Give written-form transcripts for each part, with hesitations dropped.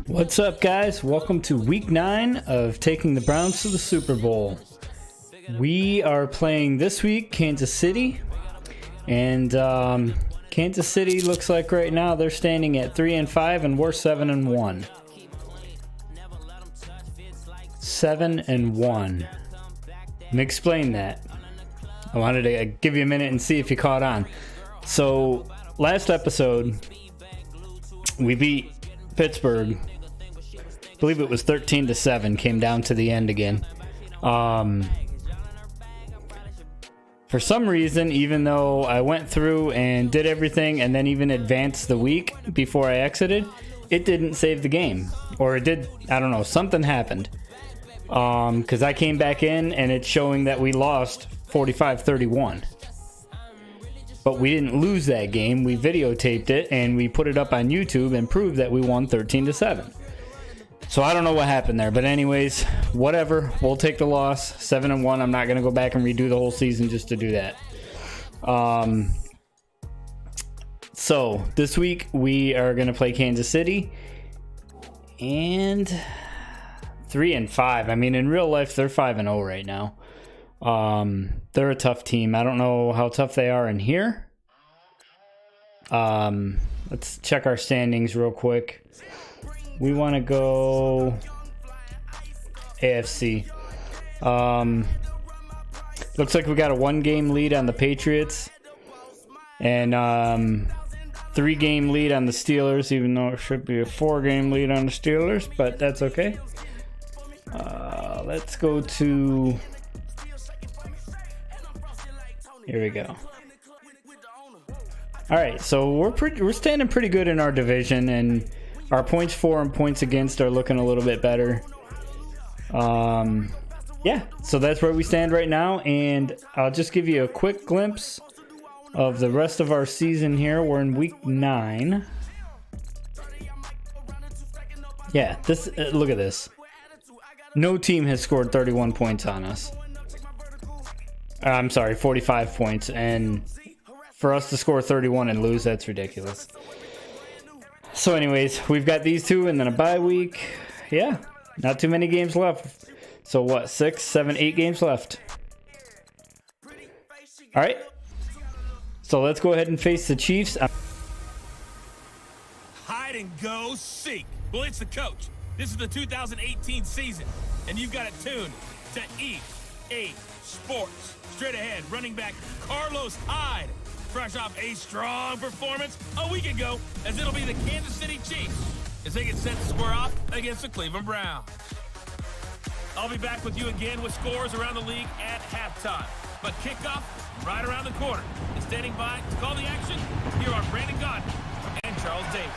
What's up, guys? Welcome to week 9 of taking the Browns to the Super Bowl. We are playing this week Kansas City, and Kansas City looks like right now they're standing at 3-5 and we're 7-1. 7-1. Let me explain that. I wanted to give you a minute and see if you caught on. So last episode we beat Pittsburgh. I believe it was 13-7. Came down to the end again. For some reason, even though I went through and did everything and then even advanced the week before I exited, it didn't save the game. Or it did, I don't know, something happened. Because I came back in and it's showing that we lost 45-31. But we didn't lose that game. We videotaped it and we put it up on YouTube and proved that we won 13-7. So I don't know what happened there, but anyways, whatever. We'll take the loss. 7-1. I'm not going to go back and redo the whole season just to do that. So this week we are going to play Kansas City, and 3-5. I mean, in real life they're 5-0 right now. They're a tough team. I don't know how tough they are in here. Let's check our standings real quick. We want to go AFC. Looks like we got a 1-game lead on the Patriots and 3-game lead on the Steelers, even though it should be a 4-game lead on the Steelers, but that's okay. Let's go to, here we go. All right, so we're standing pretty good in our division, and our points for and points against are looking a little bit better. Yeah, so that's where we stand right now, and I'll just give you a quick glimpse of the rest of our season here. We're in week 9. Yeah, this look at this. No team has scored 31 points on us. I'm sorry, 45 points, and for us to score 31 and lose, that's ridiculous. So anyways, we've got these two and then a bye week. Yeah, not too many games left. So what, 6, 7, 8 games left. All right. So let's go ahead and face the Chiefs. Hide and go seek. Well, it's the coach. This is the 2018 season, and you've got it tuned to EA Sports. Straight ahead, running back Carlos Hyde, fresh off a strong performance a week ago, as it'll be the Kansas City Chiefs as they get set to square off against the Cleveland Browns. I'll be back with you again with scores around the league at halftime. But kickoff right around the corner. And standing by to call the action, here are Brandon Gardner and Charles Davis.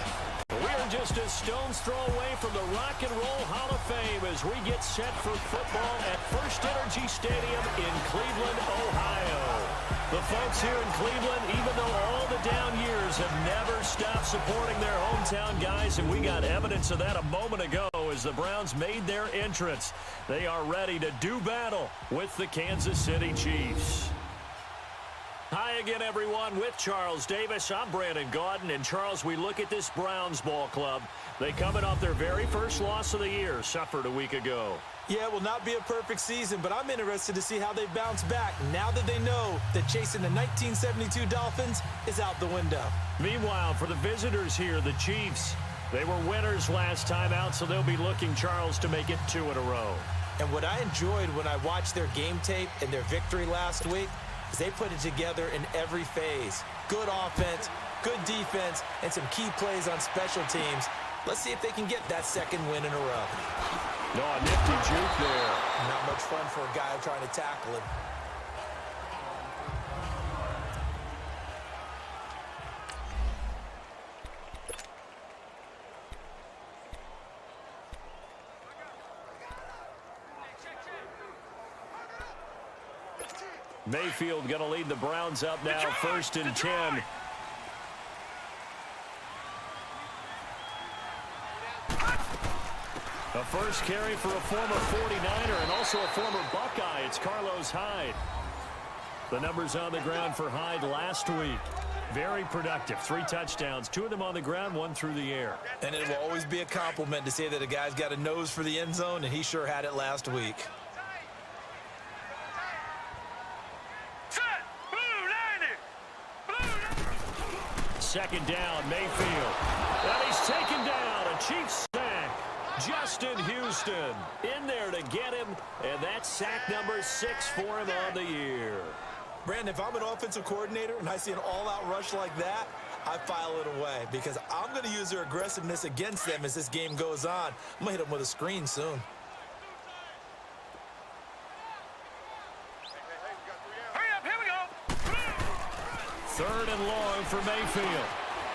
We're just a stone's throw away from the Rock and Roll Hall of Fame as we get set for football at First Energy Stadium in Cleveland, Ohio. The folks here in Cleveland, even though all the down years, have never stopped supporting their hometown guys, and we got evidence of that a moment ago as the Browns made their entrance. They are ready to do battle with the Kansas City Chiefs. Hi again, everyone, with Charles Davis. I'm Brandon Gaudin, and Charles, we look at this Browns ball club. They coming off their very first loss of the year, suffered a week ago. Yeah, it will not be a perfect season, but I'm interested to see how they bounce back now that they know that chasing the 1972 Dolphins is out the window. Meanwhile, for the visitors here, the Chiefs, they were winners last time out, so they'll be looking, Charles, to make it 2 in a row. And what I enjoyed when I watched their game tape and their victory last week is they put it together in every phase. Good offense, good defense, and some key plays on special teams. Let's see if they can get that second win in a row. No, a nifty juke there. Not much fun for a guy trying to tackle him. Mayfield going to lead the Browns up now, 1st and 10. A first carry for a former 49er and also a former Buckeye. It's Carlos Hyde. The numbers on the ground for Hyde last week. Very productive. 3 touchdowns, 2 of them on the ground, 1 through the air. And it will always be a compliment to say that a guy's got a nose for the end zone, and he sure had it last week. Second down, Mayfield. And he's taken down. A Chiefs sack. Justin Houston in there to get him. And that's sack number 6 for him on the year. Brandon, if I'm an offensive coordinator and I see an all-out rush like that, I file it away because I'm going to use their aggressiveness against them as this game goes on. I'm going to hit them with a screen soon. Third and long for Mayfield.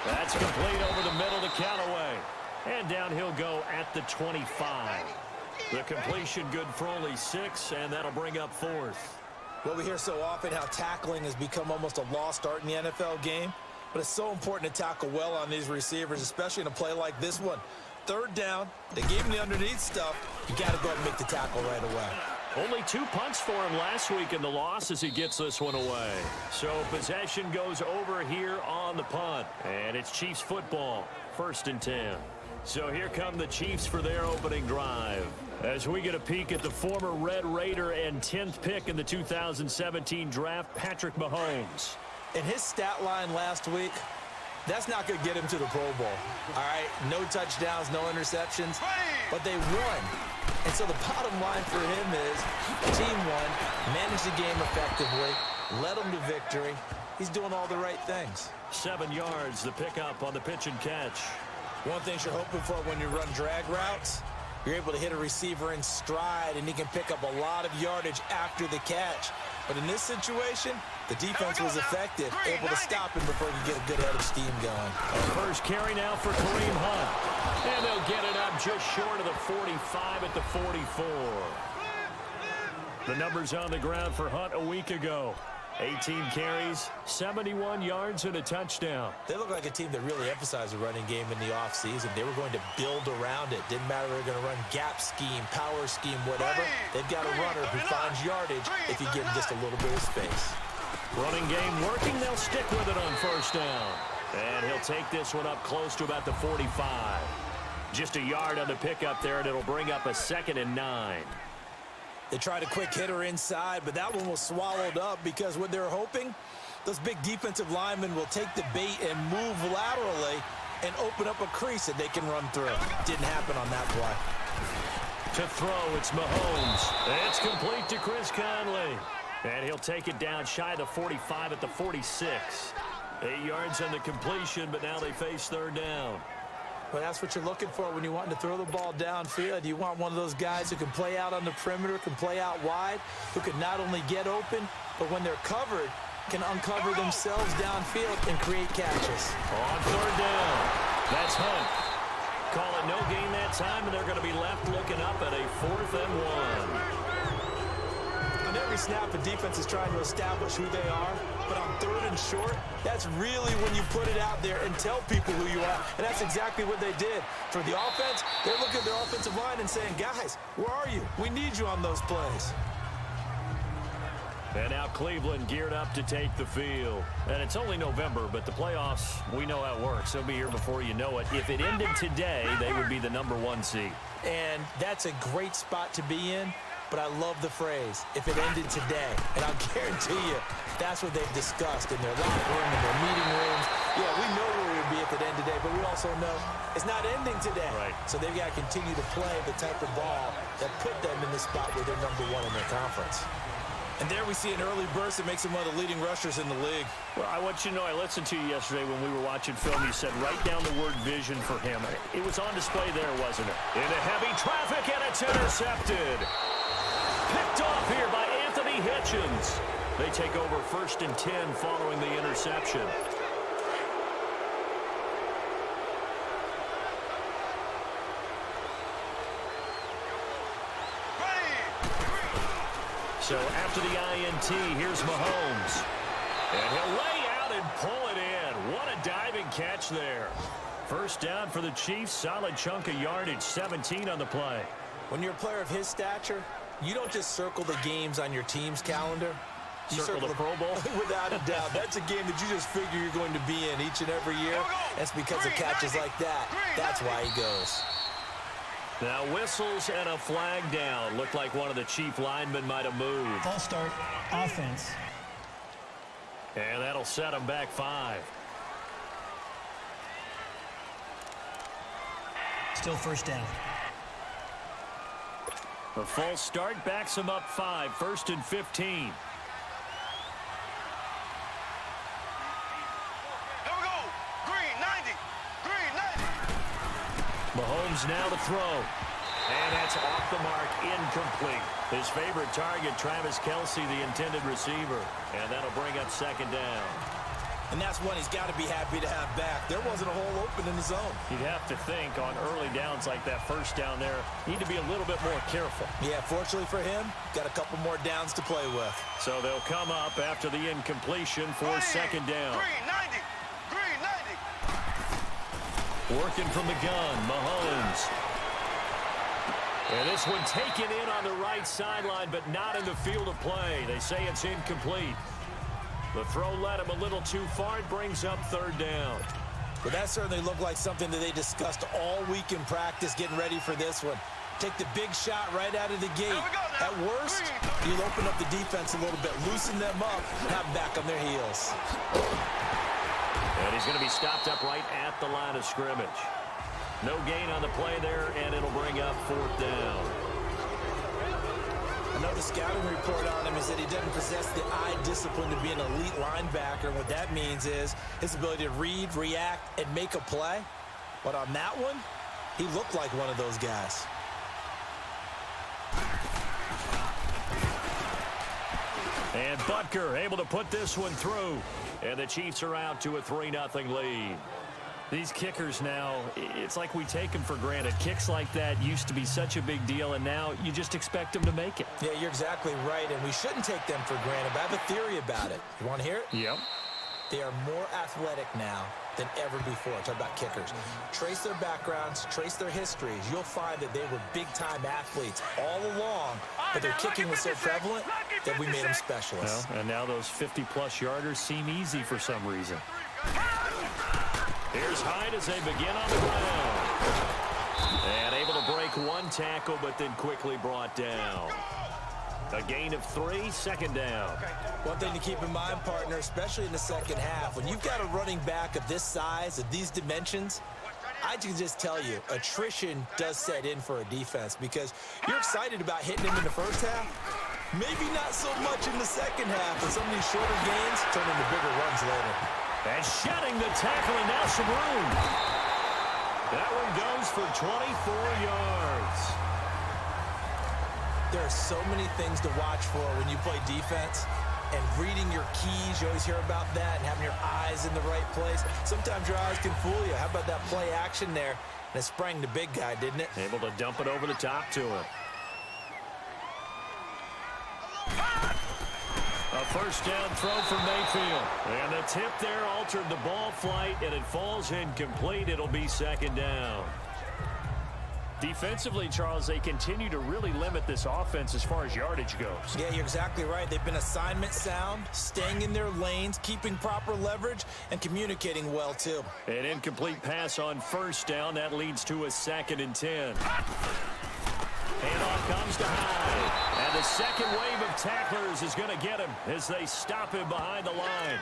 That's complete over the middle to Callaway. And down he'll go at the 25. The completion good for only 6, and that'll bring up 4th. Well, we hear so often how tackling has become almost a lost art in the NFL game, but it's so important to tackle well on these receivers, especially in a play like this one. Third down, they gave him the underneath stuff. You got to go ahead and make the tackle right away. Only 2 punts for him last week in the loss as he gets this one away. So possession goes over here on the punt. And it's Chiefs football, 1st and 10. So here come the Chiefs for their opening drive. As we get a peek at the former Red Raider and 10th pick in the 2017 draft, Patrick Mahomes. In his stat line last week, that's not going to get him to the Pro Bowl. All right, no touchdowns, no interceptions, but they won. And so the bottom line for him is team won, managed the game effectively, led them to victory. He's doing all the right things. 7 yards, the pickup on the pitch and catch. One thing you're hoping for when you run drag routes, you're able to hit a receiver in stride, and he can pick up a lot of yardage after the catch. But in this situation, the defense was effective, able to stop him before he could get a good head of steam going. First carry now for Kareem Hunt. And they'll get it up just short of the 45 at the 44. The numbers on the ground for Hunt a week ago. 18 carries, 71 yards, and a touchdown. They look like a team that really emphasized the running game in the offseason. They were going to build around it. Didn't matter if they were going to run gap scheme, power scheme, whatever. They've got a runner who finds yardage if you give him just a little bit of space. Running game working. They'll stick with it on 1st down. And he'll take this one up close to about the 45. Just a yard on the pickup there, and it'll bring up a 2nd and 9. They tried a quick hitter inside, but that one was swallowed up because what they're hoping, those big defensive linemen will take the bait and move laterally and open up a crease that they can run through. Didn't happen on that play. To throw, it's Mahomes. It's complete to Chris Conley. And he'll take it down shy of the 45 at the 46. 8 yards on the completion, but now they face 3rd down. Well, that's what you're looking for when you want to throw the ball downfield. You want one of those guys who can play out on the perimeter, can play out wide, who can not only get open, but when they're covered, can uncover themselves downfield and create catches. On 3rd down, that's Hunt. Call it no gain that time, and they're going to be left looking up at a 4th and 1. On every snap, a defense is trying to establish who they are, but on 3rd and short, that's really when you put it out there and tell people who you are, and that's exactly what they did. For the offense, they're looking at their offensive line and saying, guys, where are you? We need you on those plays. And now Cleveland geared up to take the field. And it's only November, but the playoffs, we know how it works. They'll be here before you know it. If it ended today, they would be the number 1 seed. And that's a great spot to be in. But I love the phrase, if it ended today. And I'll guarantee you, that's what they've discussed in their locker room, in their meeting rooms. Yeah, we know where we would be if it ended today, but we also know it's not ending today. Right. So they've got to continue to play the type of ball that put them in the spot where they're number 1 in their conference. And there we see an early burst that makes him one of the leading rushers in the league. Well, I want you to know, I listened to you yesterday when we were watching film. You said write down the word vision for him. It was on display there, wasn't it? Into heavy traffic, and it's intercepted. Picked off here by Anthony Hitchens. They take over 1st and 10 following the interception. So after the INT, here's Mahomes. And he'll lay out and pull it in. What a diving catch there. 1st down for the Chiefs. Solid chunk of yardage, 17 on the play. When you're a player of his stature, you don't just circle the games on your team's calendar. circle the Pro Bowl? Without a doubt. That's a game that you just figure you're going to be in each and every year. That's because of catches like that. That's why he goes. Now whistles and a flag down. Looked like one of the Chief linemen might have moved. False start, offense. And that'll set them back 5. Still first down. The false start backs them up 5. 1st and 15. Mahomes now to throw. And that's off the mark, incomplete. His favorite target, Travis Kelce, the intended receiver. And that'll bring up 2nd down. And that's one he's got to be happy to have back. There wasn't a hole open in the zone. You'd have to think on early downs like that first down there, need to be a little bit more careful. Yeah, fortunately for him, got a couple more downs to play with. So they'll come up after the incompletion for 2nd down. Working from the gun, Mahomes. And this one taken in on the right sideline, but not in the field of play. They say it's incomplete. The throw led him a little too far. It brings up 3rd down. But that certainly looked like something that they discussed all week in practice, getting ready for this one. Take the big shot right out of the gate. At worst, you'll open up the defense a little bit, loosen them up, and have them back on their heels. And he's going to be stopped up right at the line of scrimmage. No gain on the play there, and it'll bring up 4th down. I know the scouting report on him is that he doesn't possess the eye discipline to be an elite linebacker. And what that means is his ability to read, react, and make a play. But on that one, he looked like one of those guys. And Butker able to put this one through. And the Chiefs are out to a 3-0 lead. These kickers now, it's like we take them for granted. Kicks like that used to be such a big deal, and now you just expect them to make it. Yeah, you're exactly right, and we shouldn't take them for granted. But I have a theory about it. You want to hear it? Yep. They are more athletic now than ever before. Talk about kickers. Trace their backgrounds, trace their histories. You'll find that they were big-time athletes all along, but their kicking was so prevalent that we made them specialists. Well, and now those 50-plus yarders seem easy for some reason. Here's Hyde as they begin on the ground. And able to break one tackle, but then quickly brought down. A gain of 3, 2nd down. One thing to keep in mind, partner, especially in the second half, when you've got a running back of this size, of these dimensions, I can just tell you, attrition does set in for a defense because you're excited about hitting him in the first half. Maybe not so much in the second half, and some of these shorter gains turn into bigger runs later. And shedding the tackle, and now some room. That one goes for 24 yards. There are so many things to watch for when you play defense, and reading your keys, you always hear about that, and having your eyes in the right place. Sometimes your eyes can fool you. How about that play action there? And it sprang the big guy, didn't it? Able to dump it over the top to him. A first down throw from Mayfield. And the tip there altered the ball flight, and it falls incomplete. It'll be 2nd down. Defensively, Charles, they continue to really limit this offense as far as yardage goes. Yeah, you're exactly right. They've been assignment sound, staying in their lanes, keeping proper leverage, and communicating well, too. An incomplete pass on first down. That leads to a 2nd and 10. Handoff comes to Hyde. And the second wave of tacklers is going to get him as they stop him behind the line.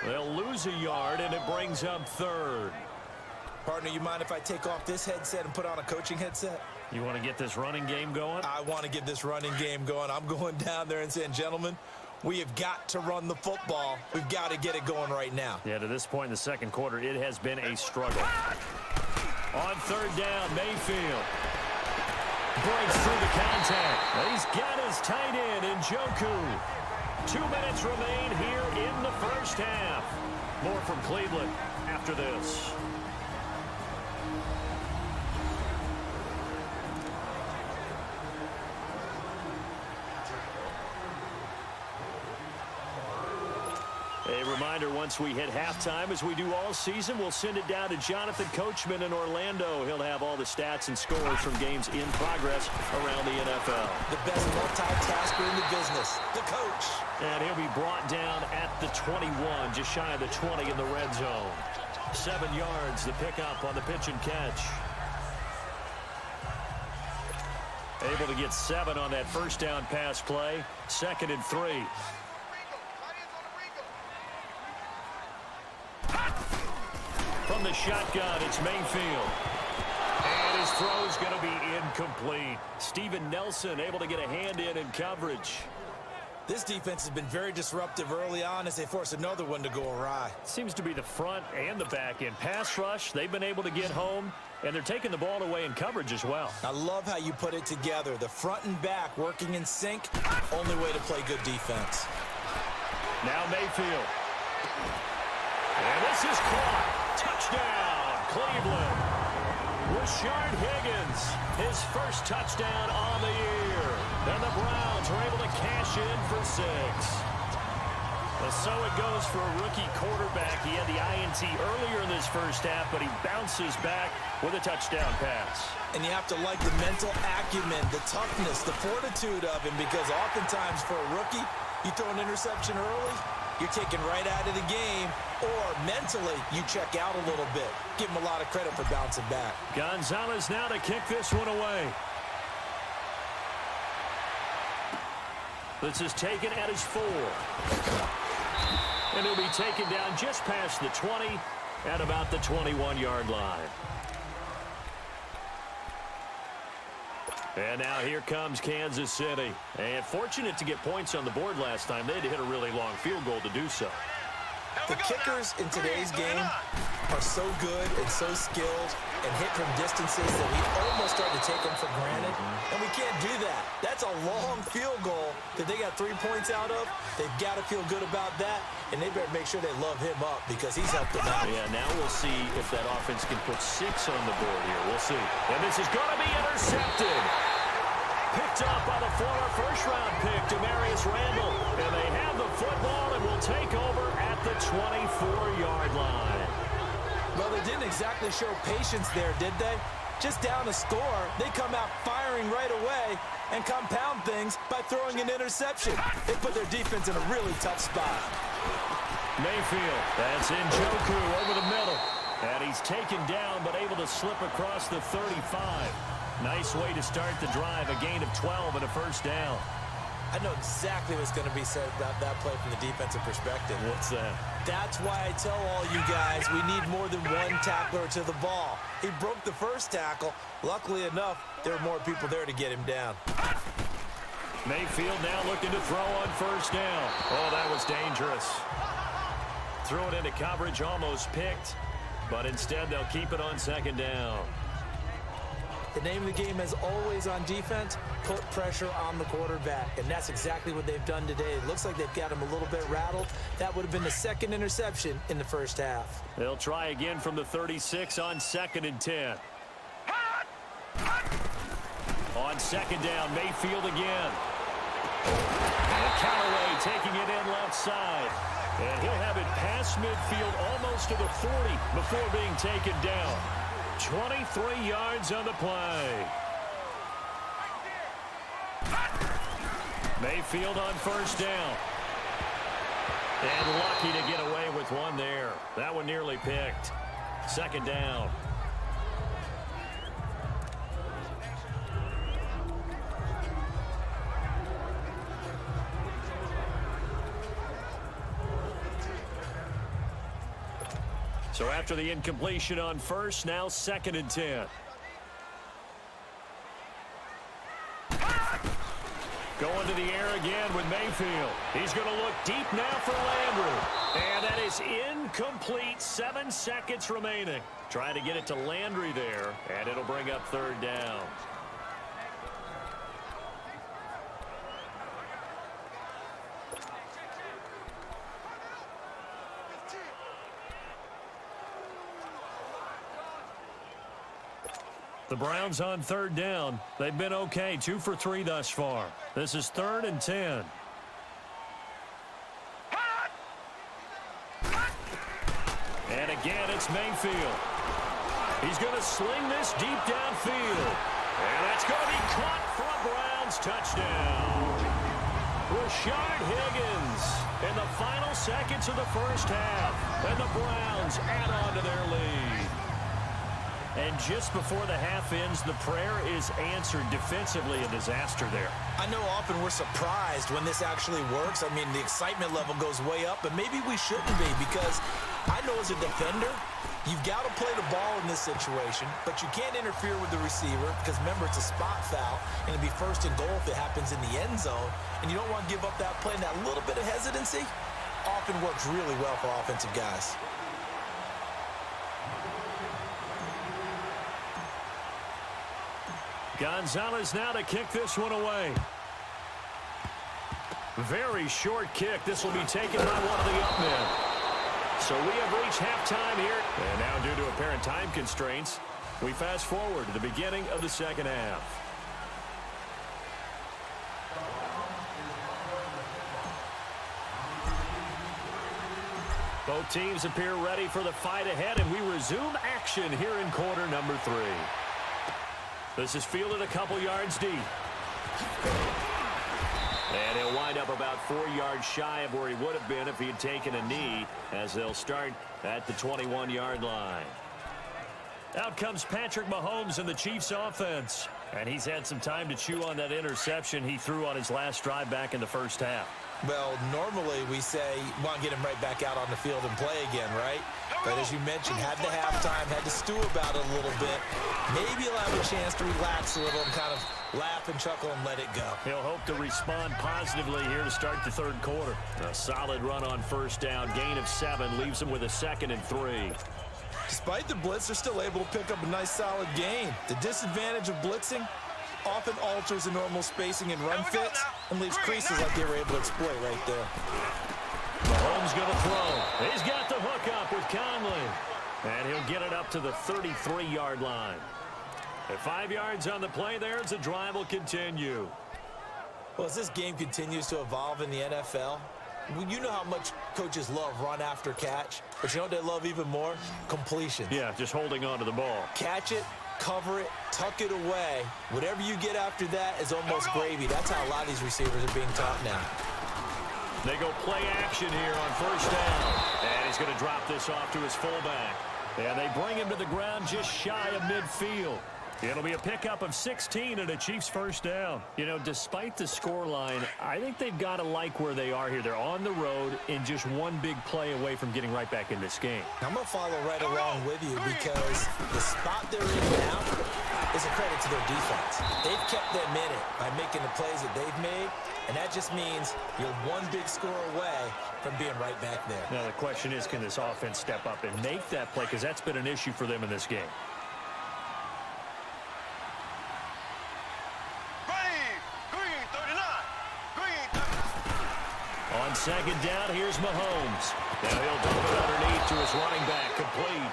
They'll lose a yard, and it brings up 3rd. Partner, you mind if I take off this headset and put on a coaching headset? You want to get this running game going? I want to get this running game going. I'm going down there and saying, gentlemen, we have got to run the football. We've got to get it going right now. Yeah, to this point in the second quarter, it has been a struggle. On 3rd down, Mayfield breaks through the contact. He's got his tight end, Njoku. 2 minutes remain here in the first half. More from Cleveland after this. A reminder, once we hit halftime, as we do all season, we'll send it down to Jonathan Coachman in Orlando. He'll have all the stats and scores from games in progress around the NFL. The best multitasker in the business, the coach. And he'll be brought down at the 21, just shy of the 20 in the red zone. 7 yards, the pickup on the pitch and catch. Able to get 7 on that first down pass play. 2nd and 3. From the shotgun, it's Mayfield. And his throw's going to be incomplete. Steven Nelson able to get a hand in coverage. This defense has been very disruptive early on as they force another one to go awry. Seems to be the front and the back end. Pass rush, they've been able to get home, and they're taking the ball away in coverage as well. I love how you put it together. The front and back working in sync. Only way to play good defense. Now Mayfield. And this is caught. Touchdown, Cleveland. Rashard Higgins, his first touchdown on the year. And the Browns are able to cash in for 6. And so it goes for a rookie quarterback. He had the INT earlier in this first half, but he bounces back with a touchdown pass. And you have to like the mental acumen, the toughness, the fortitude of him, because oftentimes for a rookie, you throw an interception early, you're taken right out of the game, or mentally you check out a little bit. Give him a lot of credit for bouncing back. Gonzalez now to kick this one away. This is taken at his 4. And he'll be taken down just past the 20 at about the 21-yard line. And now here comes Kansas City. And fortunate to get points on the board last time. They had to hit a really long field goal to do so. The kickers in today's game are so good and so skilled and hit from distances that we almost start to take them for granted. And we can't do that. That's a long field goal that they got 3 points out of. They've got to feel good about that, and they better make sure they love him up because he's helped them out. Yeah, now we'll see if that offense can put 6 on the board here. We'll see. And this is going to be intercepted. Picked up by the former first-round pick, Demarius Randall. And they have the football and will take over at the 24-yard line. Well, they didn't exactly show patience there, did they? Just down a score, they come out firing right away and compound things by throwing an interception. They put their defense in a really tough spot. Mayfield, that's Njoku over the middle. And he's taken down but able to slip across the 35. Nice way to start the drive, a gain of 12 and a first down. I know exactly what's going to be said about that play from the defensive perspective. What's that? That's why I tell all you guys we need more than one tackler to the ball. He broke the first tackle. Luckily enough, there were more people there to get him down. Mayfield now looking to throw on first down. Oh, that was dangerous. Threw it into coverage, almost picked, but instead they'll keep it on second down. The name of the game is always on defense, put pressure on the quarterback. And that's exactly what they've done today. It looks like they've got him a little bit rattled. That would have been the 2nd interception in the first half. They'll try again from the 36 on 2nd and 10. On 2nd down, Mayfield again. And Callaway taking it in left side. And he'll have it past midfield almost to the 40 before being taken down. 23 yards on the play. Mayfield on first down. And lucky to get away with one there. That one nearly picked. 2nd down. So after the incompletion on first, now 2nd and 10. Going to the air again with Mayfield. He's going to look deep now for Landry. And that is incomplete. 7 seconds remaining. Trying to get it to Landry there, and it'll bring up 3rd down. The Browns on 3rd down. They've been okay, 2 for 3 thus far. This is 3rd and 10. And again, it's Mayfield. He's going to sling this deep downfield. And that's going to be caught for a Browns touchdown. Rashard Higgins in the final seconds of the first half. And the Browns add on to their lead. And just before the half ends, the prayer is answered. Defensively, a disaster there. I know often we're surprised when this actually works. I mean, the excitement level goes way up, but maybe we shouldn't be, because I know as a defender, you've got to play the ball in this situation, but you can't interfere with the receiver because, remember, it's a spot foul, and it'd be first and goal if it happens in the end zone, and you don't want to give up that play. And that little bit of hesitancy often works really well for offensive guys. Gonzalez now to kick this one away. Very short kick. This will be taken by one of the up men. So we have reached halftime here. And now, due to apparent time constraints, we fast forward to the beginning of the second half. Both teams appear ready for the fight ahead, and we resume action here in quarter number 3. This is fielded a couple yards deep. And he'll wind up about 4 yards shy of where he would have been if he had taken a knee, as they'll start at the 21-yard line. Out comes Patrick Mahomes in the Chiefs offense. And he's had some time to chew on that interception he threw on his last drive back in the first half. Well, normally we say, want to get him right back out on the field and play again, right? But as you mentioned, had the halftime, had to stew about it a little bit. Maybe he'll have a chance to relax a little and kind of laugh and chuckle and let it go. He'll hope to respond positively here to start the third quarter. A solid run on first down, gain of 7, leaves him with a 2nd and 3. Despite the blitz, they're still able to pick up a nice solid gain. The disadvantage of blitzing often alters the normal spacing and run fits and leaves creases like they were able to exploit right there. Mahomes going to throw. He's got the hook up with Conley. And he'll get it up to the 33-yard line. At 5 yards on the play there, the drive will continue. Well, as this game continues to evolve in the NFL, you know how much coaches love run after catch, but you know what they love even more? Completions. Yeah, just holding on to the ball. Catch it, cover it, tuck it away. Whatever you get after that is almost gravy. That's how a lot of these receivers are being taught now. They go play action here on first down. And he's going to drop this off to his fullback. And they bring him to the ground just shy of midfield. It'll be a pickup of 16 and a Chiefs first down. You know, despite the scoreline, I think they've got to like where they are here. They're on the road and just one big play away from getting right back in this game. I'm going to follow right along with you because the spot they're in now is a credit to their defense. They've kept them in it by making the plays that they've made, and that just means you're one big score away from being right back there. Now the question is, can this offense step up and make that play? Because that's been an issue for them in this game. On second down, here's Mahomes. Now he'll dump it underneath to his running back, complete.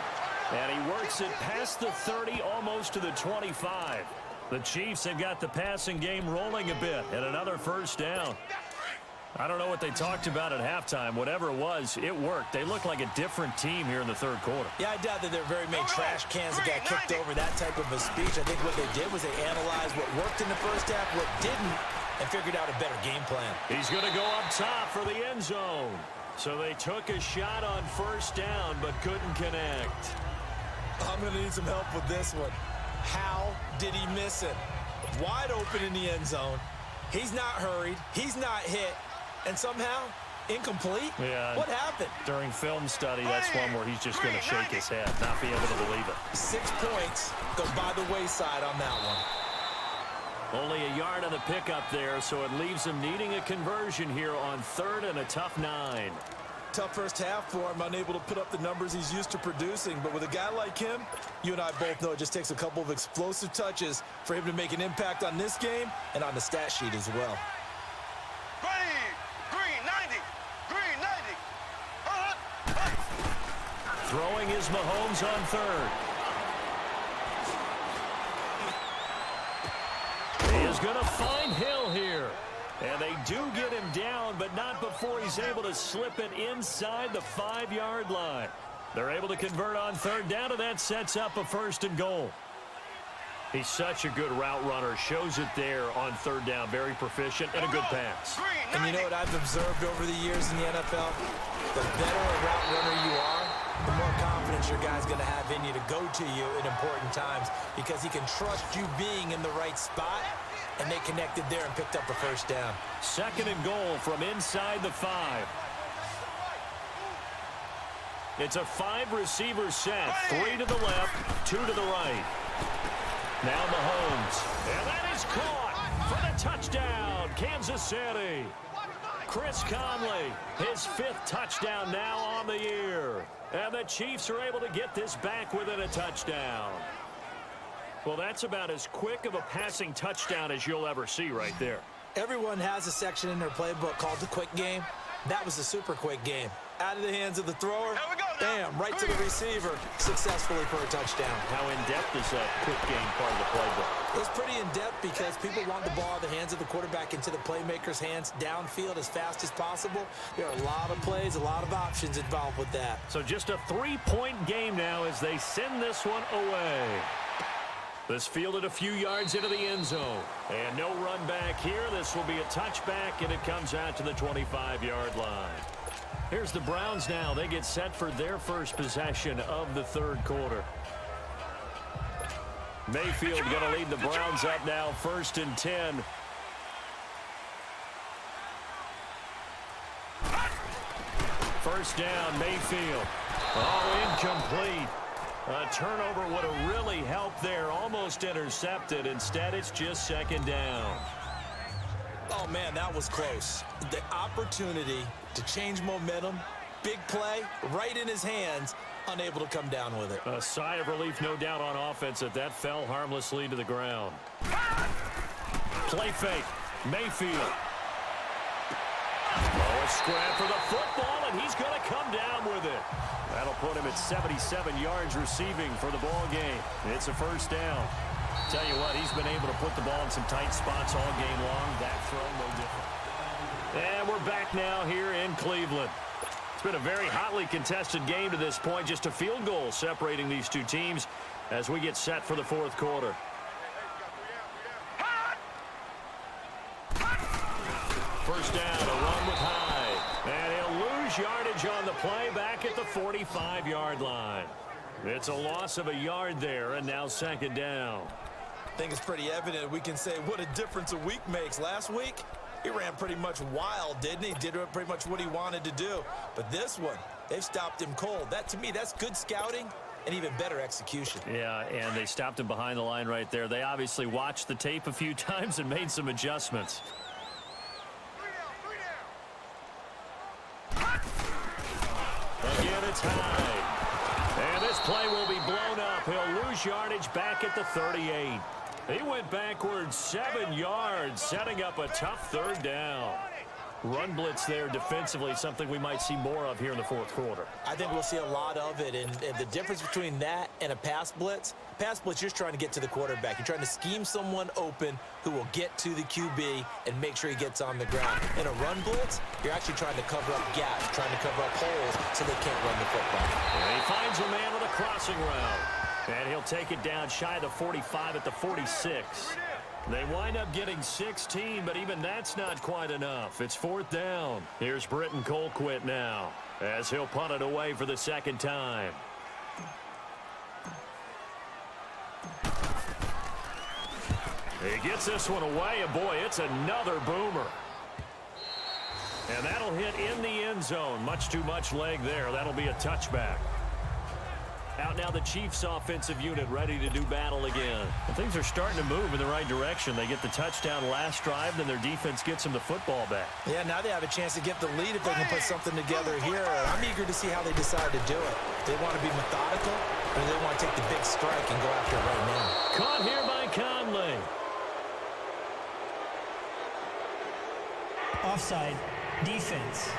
And he works it past the 30, almost to the 25. The Chiefs have got the passing game rolling a bit, and another first down. I don't know what they talked about at halftime. Whatever it was, it worked. They look like a different team here in the third quarter. Yeah, I doubt that there are very many trash cans that got kicked over that type of a speech. I think what they did was they analyzed what worked in the first half, what didn't, and figured out a better game plan. He's going to go up top for the end zone. So they took a shot on first down, but couldn't connect. I'm going to need some help with this one. How did he miss it? Wide open in the end zone. He's not hurried. He's not hit. And somehow, incomplete? Yeah. What happened? During film study, that's one where he's just going to shake his head, not be able to believe it. 6 points go by the wayside on that one. Only a yard on the pickup there, so it leaves him needing a conversion here on third and a tough 9. Tough first half for him, unable to put up the numbers he's used to producing. But with a guy like him, you and I both know it just takes a couple of explosive touches for him to make an impact on this game and on the stat sheet as well. Throwing is Mahomes on third. He is going to find Hill here. And they do get him down, but not before he's able to slip it inside the 5-yard line. They're able to convert on third down, and that sets up a 1st and goal. He's such a good route runner. Shows it there on third down. Very proficient and a good pass. And you know what I've observed over the years in the NFL? The better a route runner you are, the more confidence your guy's going to have in you to go to you in important times because he can trust you being in the right spot, and they connected there and picked up a 1st down. 2nd and goal from inside the 5. It's a 5-receiver set. 3 to the left, 2 to the right. Now Mahomes. And that is caught for the touchdown, Kansas City. Chris Conley, his 5th touchdown now on the year. And the Chiefs are able to get this back within a touchdown. Well, that's about as quick of a passing touchdown as you'll ever see right there. Everyone has a section in their playbook called the quick game. That was the super quick game. Out of the hands of the thrower, bam, right to the receiver, successfully for a touchdown. How in-depth is that quick game part of the playbook? It's pretty in-depth because people want the ball out of the hands of the quarterback into the playmaker's hands downfield as fast as possible. There are a lot of plays, a lot of options involved with that. So just a 3-point game now as they send this one away. This fielded a few yards into the end zone. And no run back here. This will be a touchback, and it comes out to the 25-yard line. Here's the Browns now. They get set for their first possession of the 3rd quarter. Mayfield going to lead the Browns up now, 1st and 10. First down, Mayfield. Oh, incomplete. A turnover would have really helped there. Almost intercepted. Instead, it's just 2nd down. Oh, man, that was close. The opportunity to change momentum, big play, right in his hands, unable to come down with it. A sigh of relief, no doubt, on offense that that fell harmlessly to the ground. Play fake. Mayfield. Oh, a scrap for the football, and he's going to come down with it. That'll put him at 77 yards receiving for the ball game. It's a 1st down. Tell you what, he's been able to put the ball in some tight spots all game long. That throw, no different. And we're back now here in Cleveland. It's been a very hotly contested game to this point. Just a field goal separating these two teams as we get set for the 4th quarter. First down, a run with Hyde. And he'll lose yardage on the play back at the 45-yard line. It's a loss of a yard there, and now 2nd down. I think it's pretty evident we can say what a difference a week makes. Last week, he ran pretty much wild, didn't he? Did pretty much what he wanted to do. But this one, they've stopped him cold. That, to me, that's good scouting and even better execution. Yeah, and they stopped him behind the line right there. They obviously watched the tape a few times and made some adjustments. Again, it's Hyde. And this play will be blown up. He'll lose yardage back at the 38. He went backwards 7 yards, setting up a tough 3rd down. Run blitz there defensively, something we might see more of here in the 4th quarter. I think we'll see a lot of it, and the difference between that and a pass blitz, you're just trying to get to the quarterback. You're trying to scheme someone open who will get to the QB and make sure he gets on the ground. In a run blitz, you're actually trying to cover up gaps, trying to cover up holes so they can't run the football. And he finds a man with a crossing route. And he'll take it down shy of the 45 at the 46. They wind up getting 16, but even that's not quite enough. It's 4th down. Here's Britton Colquitt now as he'll punt it away for the 2nd time. He gets this one away, and boy, it's another boomer. And that'll hit in the end zone. Much too much leg there. That'll be a touchback. Out now the Chiefs offensive unit ready to do battle again. And things are starting to move in the right direction. They get the touchdown last drive, then their defense gets them the football back. Yeah, now they have a chance to get the lead if they can put something together here. I'm eager to see how they decide to do it. They want to be methodical, or they want to take the big strike and go after it right now. Caught here by Conley. Offside. Defense.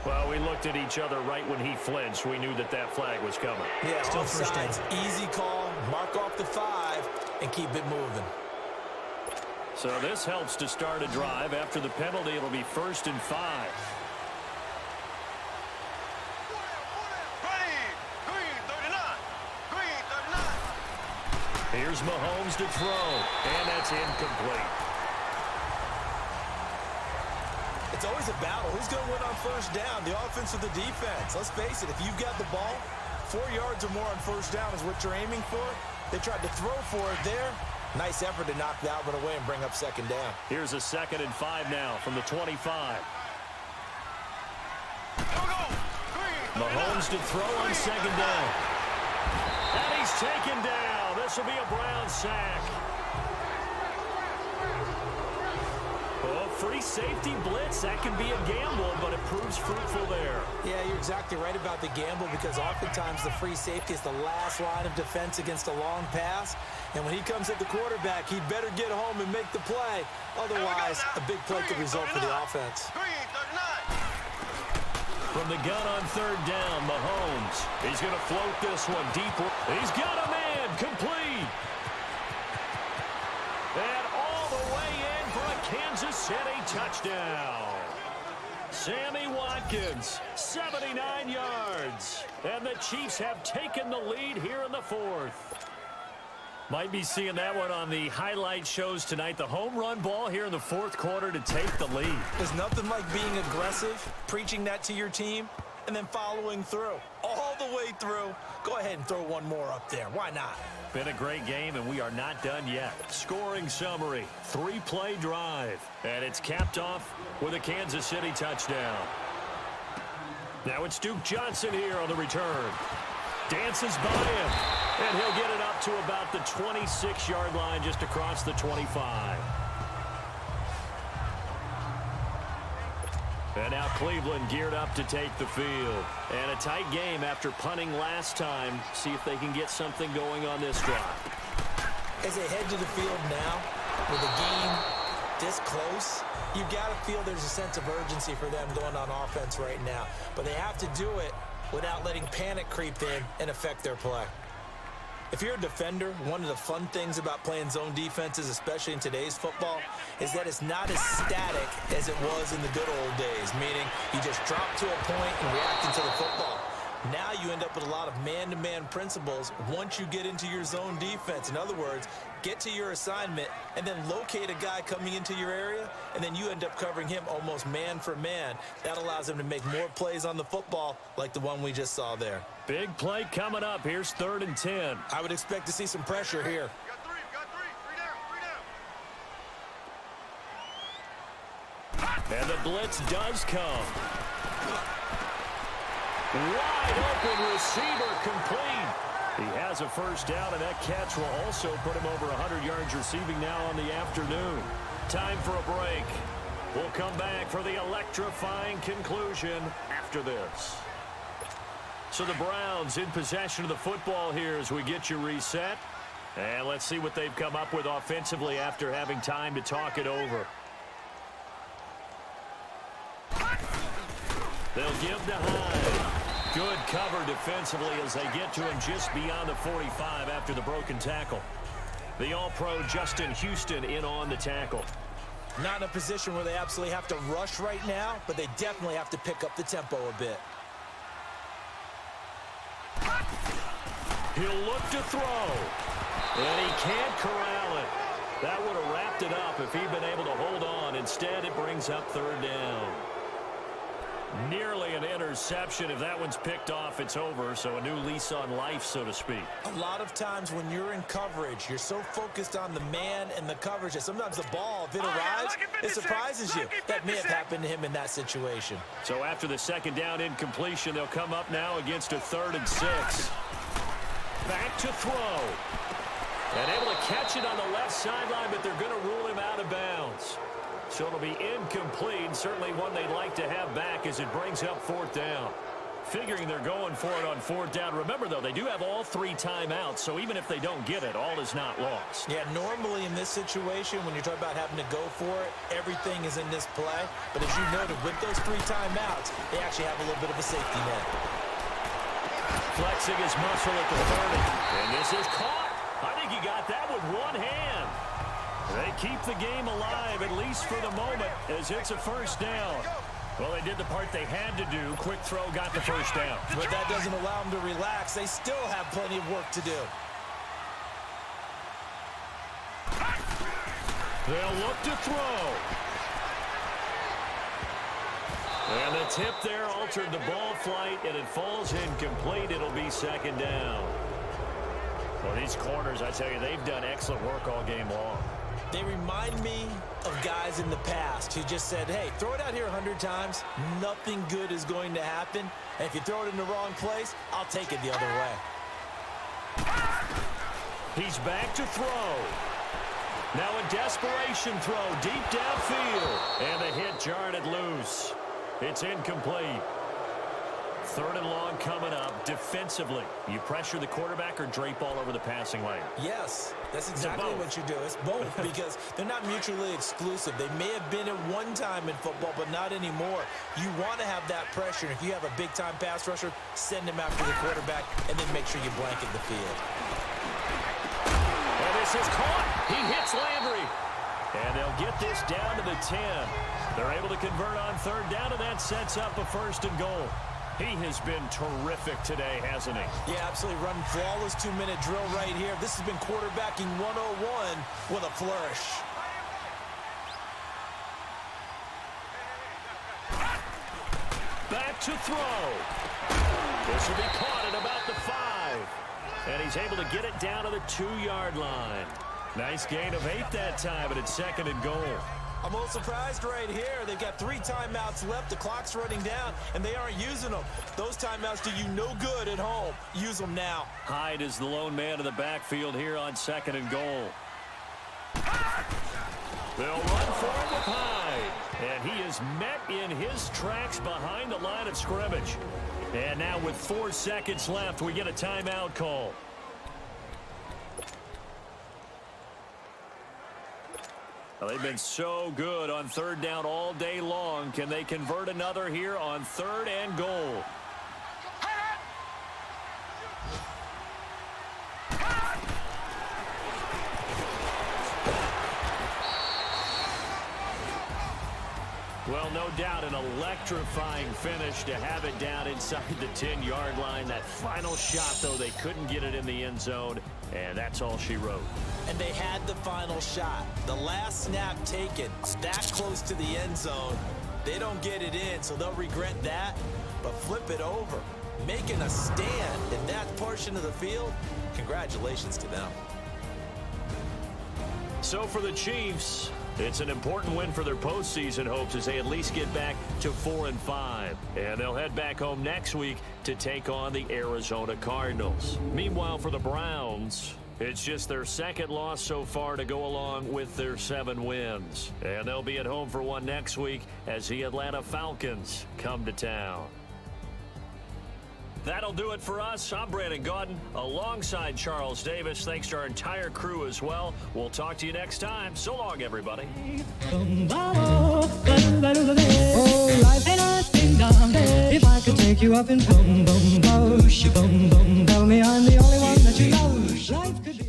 Well, we looked at each other right when he flinched. We knew that that flag was coming. Yeah, Still first down. Easy call, mark off the 5, and keep it moving. So this helps to start a drive. After the penalty, it'll be 1st and 5. Here's Mahomes to throw, and that's incomplete. It's always a battle. Who's going to win on first down, the offense or the defense? Let's face it, if you've got the ball, 4 yards or more on first down is what you're aiming for. They tried to throw for it there. Nice effort to knock that one away and bring up second down. Here's a 2nd and 5 now from the 25. Mahomes to throw on second down. And he's taken down. This will be a Brown sack. Oh, free safety blitz. That can be a gamble, but it proves fruitful there. Yeah, you're exactly right about the gamble because oftentimes the free safety is the last line of defense against a long pass. And when he comes at the quarterback, he'd better get home and make the play. Otherwise, a big play could result for the offense. From the gun on third down, Mahomes. He's going to float this one deeper. He's got a man complete. And all the way in for a Kansas City touchdown. Sammy Watkins, 79 yards. And the Chiefs have taken the lead here in the 4th. Might be seeing that one on the highlight shows tonight. The home run ball here in the 4th quarter to take the lead. There's nothing like being aggressive, preaching that to your team, and then following through. All the way through. Go ahead and throw one more up there. Why not? Been a great game, and we are not done yet. Scoring summary, 3-play drive. And it's capped off with a Kansas City touchdown. Now it's Duke Johnson here on the return. Dances by him, and he'll get it up to about the 26-yard line just across the 25. And now Cleveland geared up to take the field. And a tight game after punting last time. See if they can get something going on this drive. As they head to the field now, with the game this close, you got to feel there's a sense of urgency for them going on offense right now. But they have to do it without letting panic creep in and affect their play. If you're a defender, one of the fun things about playing zone defenses, especially in today's football, is that it's not as static as it was in the good old days, meaning you just drop to a point and react into the football. Now you end up with a lot of man-to-man principles once you get into your zone defense. In other words, get to your assignment and then locate a guy coming into your area, and then you end up covering him almost man for man. That allows him to make more plays on the football like the one we just saw there. Big play coming up. Here's 3rd and 10. I would expect to see some pressure here. And the blitz does come. Wide open receiver complete. He has a first down, and that catch will also put him over 100 yards receiving now on the afternoon. Time for a break. We'll come back for the electrifying conclusion after this. So the Browns in possession of the football here as we get you reset. And let's see what they've come up with offensively after having time to talk it over. They'll give to Hyde. Good cover defensively as they get to him just beyond the 45 after the broken tackle. The All-Pro Justin Houston in on the tackle. Not in a position where they absolutely have to rush right now, but they definitely have to pick up the tempo a bit. He'll look to throw. And he can't corral it. That would have wrapped it up if he'd been able to hold on. Instead, it brings up 3rd down. Nearly an interception. If that one's picked off, it's over. So a new lease on life, so to speak. A lot of times when you're in coverage, you're so focused on the man and the coverage that sometimes the ball, if it arrives, it surprises you. That may have happened to him in that situation. So after the 2nd down incompletion, they'll come up now against a 3rd and 6. Back to throw. And able to catch it on the left sideline, but they're going to rule him out of bounds. So it'll be incomplete, certainly one they'd like to have back as it brings up 4th down. Figuring they're going for it on 4th down. Remember, though, they do have all 3 timeouts, so even if they don't get it, all is not lost. Yeah, normally in this situation, when you're talking about having to go for it, everything is in this play. But as you noted, with those 3 timeouts, they actually have a little bit of a safety net. Flexing his muscle at the 30. And this is caught. I think he got that with one hand. They keep the game alive, at least for the moment, as it's a 1st down. Well, they did the part they had to do. Quick throw got the 1st down. But that doesn't allow them to relax. They still have plenty of work to do. They'll look to throw. And the tip there altered the ball flight, and it falls incomplete. It'll be second down. Well, these corners, I tell you, they've done excellent work all game long. They remind me of guys in the past who just said, hey, throw it out here 100 times. Nothing good is going to happen. And if you throw it in the wrong place, I'll take it the other way. He's back to throw. Now a desperation throw deep downfield. And the hit jarred it loose. It's incomplete. Third and long coming up. Defensively, you pressure the quarterback or drape all over the passing lane? Yes, that's exactly what you do. It's both because they're not mutually exclusive. They may have been at one time in football, but not anymore. You want to have that pressure. If you have a big-time pass rusher, send him after the quarterback, and then make sure you blanket the field. And this is caught. He hits Landry. And they'll get this down to the 10. They're able to convert on third down, and that sets up a first and goal. He has been terrific today, hasn't he? Yeah, absolutely. Running flawless 2-minute drill right here. This has been quarterbacking 101 with a flourish. Back to throw. This will be caught at about the 5. And he's able to get it down to the 2-yard line. Nice gain of 8 that time, but it's second and goal. I'm a little surprised right here. They've got 3 timeouts left. The clock's running down, and they aren't using them. Those timeouts do you no good at home. Use them now. Hyde is the lone man in the backfield here on second and goal. They'll run for it with Hyde. And he is met in his tracks behind the line of scrimmage. And now with 4 seconds left, we get a timeout call. Well, they've been so good on third down all day long. Can they convert another here on third and goal? Well, no doubt an electrifying finish to have it down inside the 10-yard line. That final shot, though, they couldn't get it in the end zone, and that's all she wrote. And they had the final shot. The last snap taken that close to the end zone. They don't get it in, so they'll regret that, but flip it over. Making a stand in that portion of the field, congratulations to them. So for the Chiefs, it's an important win for their postseason hopes as they at least get back to 4-5. And they'll head back home next week to take on the Arizona Cardinals. Meanwhile, for the Browns, it's just their second loss so far to go along with their 7 wins. And they'll be at home for one next week as the Atlanta Falcons come to town. That'll do it for us. I'm Brandon Gaudin alongside Charles Davis. Thanks to our entire crew as well. We'll talk to you next time. So long, everybody. Oh, life ain't a thing down. If I could take you up in boom, boom, boom, boom, boom, tell me I'm the only one that you love. Life could be